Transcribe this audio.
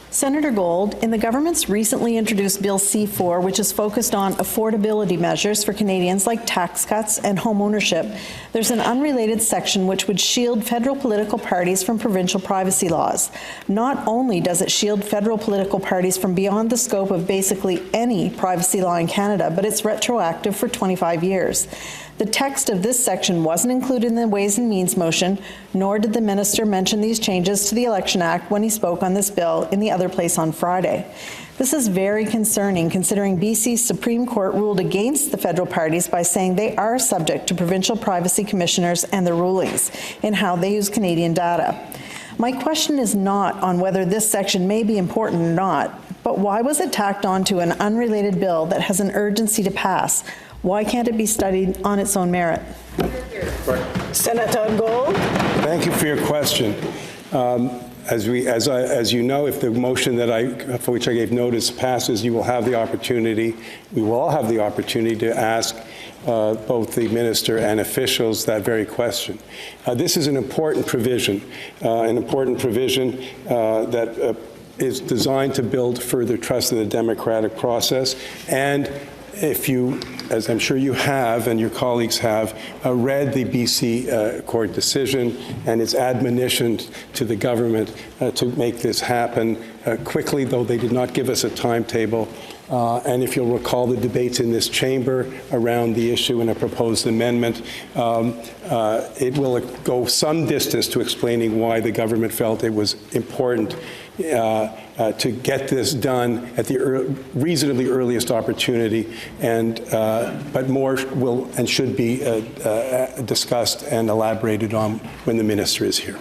Senator Gold, in the government's recently introduced Bill C-4, which is focused on affordability measures for Canadians like tax cuts and home ownership, there's an unrelated section which would shield federal political parties from provincial privacy laws. Not only does it shield federal political parties from beyond the scope of basically any privacy law in Canada, but it's retroactive for 25 years. The text of this section wasn't included in the Ways and Means motion, nor did the minister mention these changes to the Election Act when he spoke on this bill in the other place on Friday. This is very concerning, considering BC's Supreme Court ruled against the federal parties by saying they are subject to provincial privacy commissioners and their rulings in how they use Canadian data. My question is not on whether this section may be important or not, but why was it tacked on to an unrelated bill that has an urgency to pass? Why can't it be studied on its own merit? Senator Gold. Thank you for your question. As you know, if the motion for which I gave notice passes, you will have the opportunity, we will all have the opportunity to ask both the minister and officials that very question. This is an important provision that is designed to build further trust in the democratic process. And if you, as I'm sure you have and your colleagues have, read the BC court decision and its admonition to the government to make this happen quickly, though they did not give us a timetable. And if you'll recall the debates in this chamber around the issue in a proposed amendment, it will go some distance to explaining why the government felt it was important to get this done at the reasonably earliest opportunity, but more will and should be discussed and elaborated on when the minister is here.